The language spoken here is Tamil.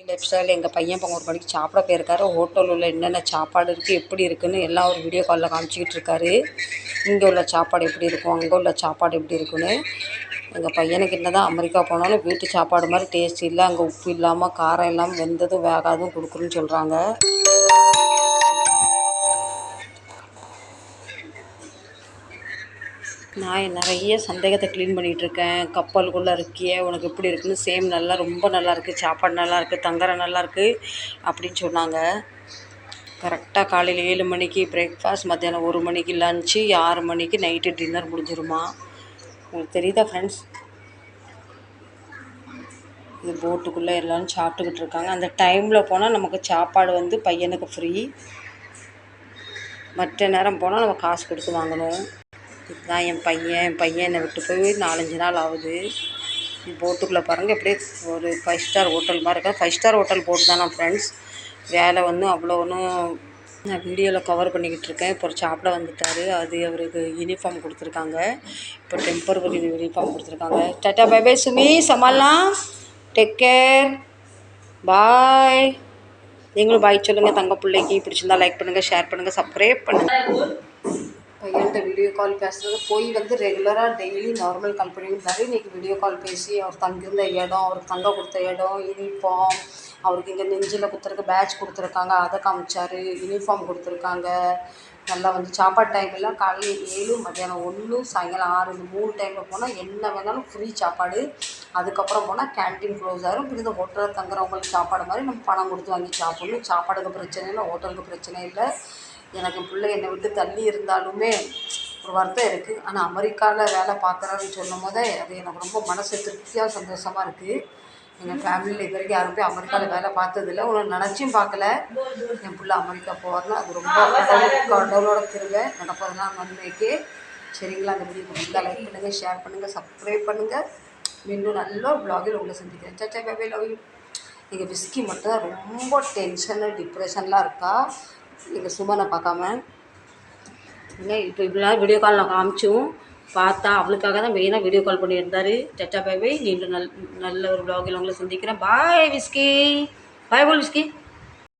லைஃப் ஸ்டைல் எங்கள் பையன் இப்போ 1 மணிக்கு சாப்பிட போயிருக்காரு. ஹோட்டலில் உள்ள என்னென்ன சாப்பாடு இருக்குது, எப்படி இருக்குன்னு எல்லாம் ஒரு வீடியோ காலில் காமிச்சிக்கிட்டு இருக்காரு. இங்கே உள்ள சாப்பாடு எப்படி இருக்கும், அங்கே உள்ள சாப்பாடு எப்படி இருக்குன்னு. எங்கள் பையனுக்கு என்ன தான் அமெரிக்கா போனாலும் வீட்டு சாப்பாடு மாதிரி டேஸ்ட் இல்லை. அங்கே உப்பு இல்லாமல் காரம் இல்லாமல் வெந்ததும் வேகாதும் கொடுக்குறேன்னு சொல்கிறாங்க. நான் நிறைய சந்தேகத்தை க்ளீன் பண்ணிகிட்ருக்கேன். கப்பலுக்குள்ளே இருக்கியே, உனக்கு எப்படி இருக்குன்னு. சேம் நல்லா ரொம்ப நல்லாயிருக்கு, சாப்பாடு நல்லாயிருக்கு, தங்குறது நல்லாயிருக்கு அப்படின்னு சொன்னாங்க. கரெக்டாக காலையில் 7 மணிக்கு பிரேக்ஃபாஸ்ட், மத்தியானம் 1 மணிக்கு லன்ச்சு, 6 மணிக்கு நைட்டு டின்னர் முடிஞ்சிருமா. உங்களுக்கு தெரியுதா ஃப்ரெண்ட்ஸ்? இது போட்டுக்குள்ளே எல்லோரும் சாப்பிட்டுக்கிட்டு இருக்காங்க. அந்த டைமில் போனால் நமக்கு சாப்பாடு வந்து பையனுக்கு ஃப்ரீ. மற்ற நேரம் போனால் நம்ம காசு கொடுத்து வாங்கணும். இதுதான் என் பையன் என்னை விட்டு போய் 4-5 நாள் ஆகுது. போட்டுக்குள்ளே பாருங்கள், எப்படியே ஒரு 5 ஸ்டார் ஹோட்டல் மாதிரி இருக்கா. 5 ஸ்டார் ஹோட்டல் போட்டு தான் நான் ஃப்ரெண்ட்ஸ். வேலை வந்து அவ்வளோ ஒன்றும் நான் வீடியோவில் கவர் பண்ணிக்கிட்டு இருக்கேன். இப்போ ஒரு சாப்பிட வந்துட்டார். அது அவருக்கு யூனிஃபார்ம் கொடுத்துருக்காங்க. இப்போ டெம்பரவரி யூனிஃபார்ம் கொடுத்துருக்காங்க. டாட்டா பை பை சுமி, சமாளலாம், டேக் கேர், பாய். நீங்களும் பாய் சொல்லுங்கள் தங்க பிள்ளைக்கு. பிடிச்சிருந்தா லைக் பண்ணுங்கள், ஷேர் பண்ணுங்கள், சப்ஸ்கிரைப் பண்ணுங்கள். பையன்கிட்ட வீடியோ கால் பேசுகிறது போய் வந்து ரெகுலராக டெய்லி நார்மல் கால் பண்ணியிருந்தாரு. இன்றைக்கி வீடியோ கால் பேசி அவர் தங்கியிருந்த இடம், அவருக்கு தங்க கொடுத்த இடம், யூனிஃபார்ம், அவருக்கு இங்கே நெஞ்சில் குத்துறதுக்கு பேட்ச் கொடுத்துருக்காங்க, அதை காமிச்சார். யூனிஃபார்ம் கொடுத்துருக்காங்க. நல்லா வந்து சாப்பாடு டைம் எல்லாம் காலையில் 7, மத்தியானம் 1, சாயங்காலம் 6, இந்த 3 டைமில் போனால் என்ன வேணாலும் ஃப்ரீ சாப்பாடு. அதுக்கப்புறம் போனால் கேன்டீன் க்ளோஸ் ஆகிரும். இப்போ இந்த ஹோட்டலில் தங்குறவங்களுக்கு சாப்பாடு மாதிரி நம்ம பணம் கொடுத்து வாங்கி சாப்பிடணும். சாப்பாடுக்கு பிரச்சனை இல்லை, ஹோட்டலுக்கு பிரச்சனை இல்லை. எனக்கு பிள்ளை என்னை விட்டு தள்ளி இருந்தாலுமே ஒரு வருத்தம் இருக்குது. ஆனால் அமெரிக்காவில் வேலை பார்க்குறான்னு சொல்லும் போதே அது எனக்கு ரொம்ப மனசு திருப்தியாக சந்தோஷமாக இருக்குது. எங்கள் ஃபேமிலியில் இது வரைக்கும் யாரும் போய் அமெரிக்காவில் வேலை பார்த்ததில்லை. ஒன்று நினச்சும் பார்க்கல என் பிள்ளை அமெரிக்கா போவார்னா. அது ரொம்ப கடவுளோட கிருபை நடப்பதெல்லாம் நன்மைக்கு. சரிங்களா? அந்த வீடியோ பிடிச்சா லைக் பண்ணுங்கள், ஷேர் பண்ணுங்கள், சப்ஸ்கிரைப் பண்ணுங்கள். மீண்டும் நல்ல வ்ளாகில் உங்களை சந்திக்கிறேன். சச்சா பேபி லவ் யூ. எங்கள் விஸ்கி மட்டும் தான் ரொம்ப டென்ஷனு டிப்ரெஷன்லாம் இருக்கா. எங்கள் சுமனை பார்க்காம இல்லை. இப்போ இப்படிலாம் வீடியோ கால் நான் காமிச்சும் பார்த்தா அவளுக்காக தான் மெயினாக வீடியோ கால் பண்ணியிருந்தார். டட்டா பை பை. நீங்களும் நல்ல ஒரு வ்ளாகில் உங்களை சந்திக்கிறேன். Bye whisky. பாய் போல் விஸ்கி.